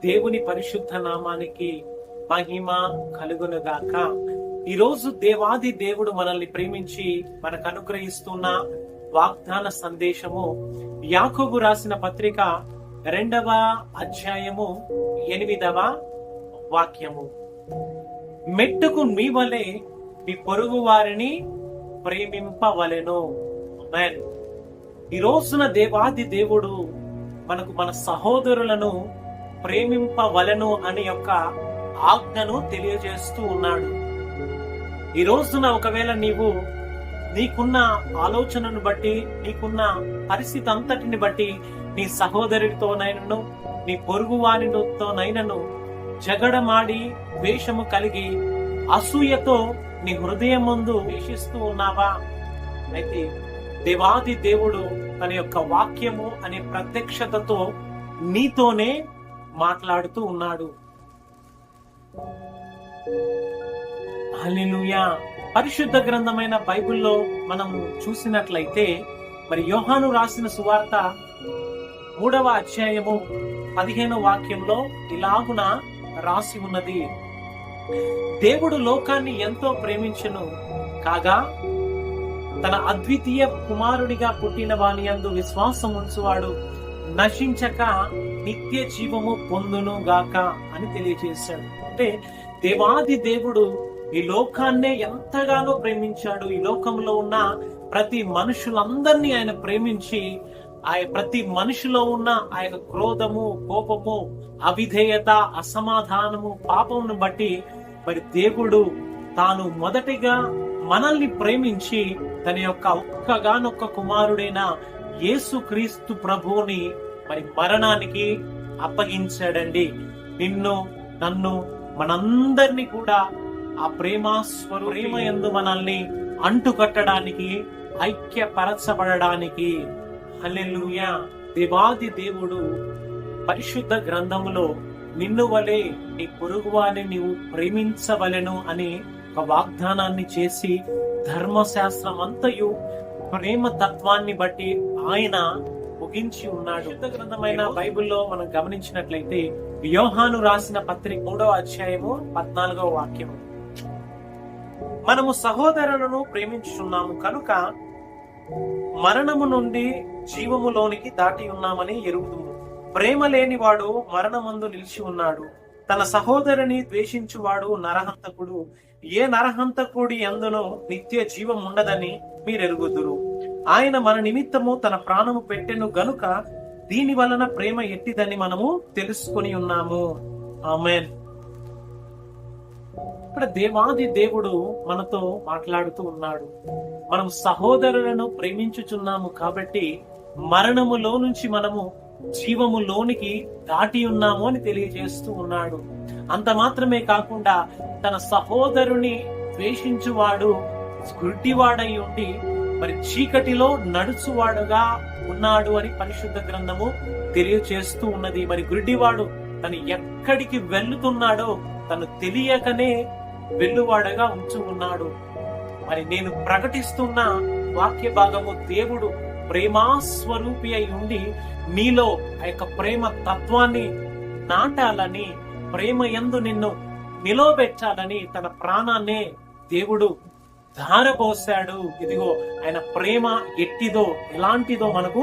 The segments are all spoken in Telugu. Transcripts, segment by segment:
దేవుని పరిశుద్ధ నామానికి మహిమ కలుగునుగాక. ఈరోజు దేవాది దేవుడు మనల్ని ప్రేమించి మనకు అనుగ్రహిస్తున్న వాగ్దాన సందేశము యాకోబు రాసిన పత్రిక 2వ అధ్యాయము 8వ వాక్యము. మెట్టుకు మీ వలె మీ పొరుగు వారిని ప్రేమింపవలెను. ఆమేన్. ఈ రోజున దేవాది దేవుడు మనకు మన సహోదరులను ప్రేమింపవలెను అనే యొక్క ఆజ్ఞను తెలియజేస్తూ ఉన్నాడు. ఈ రోజున ఒకవేళ నీకున్న ఆలోచనను బట్టి, నీకున్న పరిస్థితి అంతటిని బట్టి నీ సహోదరుడితోనైనను నీ పొరుగు వారితోనైనను జగడమాడి ద్వేషము కలిగి అసూయతో నీ హృదయం ముందు ద్వేషిస్తూ ఉన్నావా? అయితే దేవాది దేవుడు తన యొక్క వాక్యము అనే ప్రత్యక్షతతో నీతోనే మాట్లాడుతూ ఉన్నాడు. హల్లెలూయా. పరిశుద్ధ గ్రంథమైన బైబిల్లో మనము చూసినట్లయితే మరి యోహాను రాసిన సువార్త 3వ అధ్యాయము 15వ వాక్యంలో ఇలాగున రాసి ఉన్నది: దేవుడు లోకాన్ని ఎంతో ప్రేమించెను కాగా తన అద్వితీయ కుమారుడిగా పుట్టిన వాని యందు విశ్వాసం ఉంచువాడు నశించక నిత్య జీవము పొందును గాక అని తెలియజేశాడు. అంటే దేవాది దేవుడు ఈ లోకాన్నే ఎంతగానో ప్రేమించాడు. ఈ లోకంలో ఉన్న ప్రతి మనుషులందరినీ ఆయన ప్రేమించి ప్రతి మనిషిలో ఉన్న ఆ యొక్క క్రోధము, కోపము, అవిధేయత, అసమాధానము, పాపమును బట్టి మరి దేవుడు తాను మొదటిగా మనల్ని ప్రేమించి తన యొక్క ఒక్కగానొక్క కుమారుడైన యేసుక్రీస్తు ప్రభువుని మరి మరణానికి అప్పగించాడండి. నిన్ను, నన్ను, మనందరినీ కూడా ఆ ప్రేమ యందు మనల్ని అంటుకట్టడానికి, ఐక్యపరచబడడానికి. హల్లెలూయా. దేవాది దేవుడు పరిశుద్ధ గ్రంథములో నిన్ను వలె నీ పొరుగువాని నీవు ప్రేమించవలెను అని ఒక వాగ్దానాన్ని చేసి ధర్మశాస్త్రం అంతయు ప్రేమ తత్వాన్ని బట్టి ఆయన ముగించి ఉన్నాడు. శుద్ధ గ్రంథమైన బైబిల్లో మనం గమనించినట్లయితే యోహాను రాసిన పత్రిక 3వ అధ్యాయము 14వ వాక్యము: మనము సహోదరులను ప్రేమించుచున్నాము కనుక మరణము నుండి జీవములోనికి దాటి ఉన్నామని ఎరుగుదుము. ప్రేమ లేనివాడు మరణమందు నిలిచి ఉన్నాడు. తన సహోదరుని ద్వేషించువాడు నరహంతకుడు. ఏ నరహంతకుడి యందును నిత్య జీవం ఉండదని మీరెరుగుదురు. ఆయన మన నిమిత్తము తన ప్రాణము పెట్టెను గనుక దీని వలన ప్రేమ ఎట్టిదని మనము తెలుసుకొని ఉన్నాము. ఆమేన్. ఇక్కడ దేవాది దేవుడు మనతో మాట్లాడుతూ ఉన్నాడు. మనం సహోదరులను ప్రేమించుచున్నాము కాబట్టి మరణములో నుంచి మనము జీవములోనికి దాటి ఉన్నాము అని తెలియజేస్తూ ఉన్నాడు. అంత మాత్రమే కాకుండా తన సహోదరుని ద్వేషించువాడు గుడ్డివాడై ఉండి మరి చీకటిలో నడుచువాడుగా ఉన్నాడు అని పరిశుద్ధ గ్రంథము తెలియజేస్తూ ఉన్నది. మరి గుడ్డివాడు తను ఎక్కడికి వెళ్తున్నాడో తను తెలియకనే వెళ్లువాడగా ఉంచు ఉన్నాడు. మరి నేను ప్రకటిస్తున్న వాక్య భాగము దేవుడు ప్రేమాస్వరూపి అయి ఉండి నీలో ఆ యొక్క ప్రేమ తత్వాన్ని నాటాలని, ప్రేమ యందు నిన్ను నిలవబెట్టాలని తన ప్రాణాన్నే దేవుడు ధారపోశాడు. ఇదిగో ఆయన ప్రేమ ఎట్టిదో, ఎలాంటిదో మనకు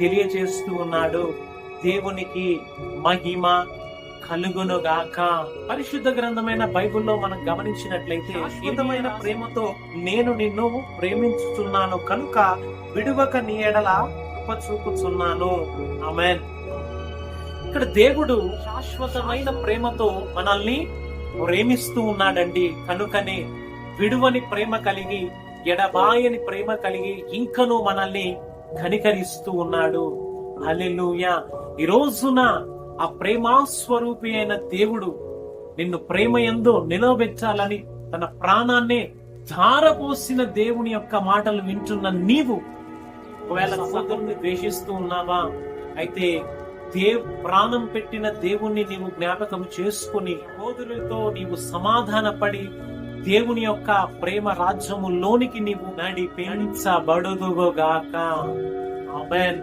తెలియజేస్తూ ఉన్నాడు. దేవునికి మహిమ కలుగునుగాక. పరిశుద్ధ గ్రంథమైన బైబిల్లో మనం గమనించినట్లయితే శాశ్వతమైన ప్రేమతో నేను నిన్ను ప్రేమించుచున్నాను కనుక విడువక నీ ఎడల కృప చూపుచున్నాను. ఆమేన్. ఇక్కడ దేవుడు శాశ్వతమైన ప్రేమతో మనల్ని ప్రేమిస్తూ ఉన్నాడండి. కనుకనే విడువని ప్రేమ కలిగి, ఎడబాయని ప్రేమ కలిగి ఇంకనూ మనల్ని కనికరిస్తూ ఉన్నాడు. హల్లెలూయా. ఈ రోజున ఆ ప్రేమాస్వరూపి అయిన దేవుడు నిన్ను ప్రేమ యందు నిలవబెట్టాలని తన ప్రాణాన్నే ధారపోసిన దేవుని యొక్క మాటలు వింటున్న నీవు ఒకవేళ సహోదరుని ద్వేషిస్తూ ఉన్నావా? అయితే ప్రాణం పెట్టిన దేవుణ్ణి నీవు జ్ఞాపకం చేసుకుని సహోదరులతో నీవు సమాధానపడి దేవుని యొక్క ప్రేమ రాజ్యములోనికి నీవు నడిపించబడుదుగాక. ఆమేన్.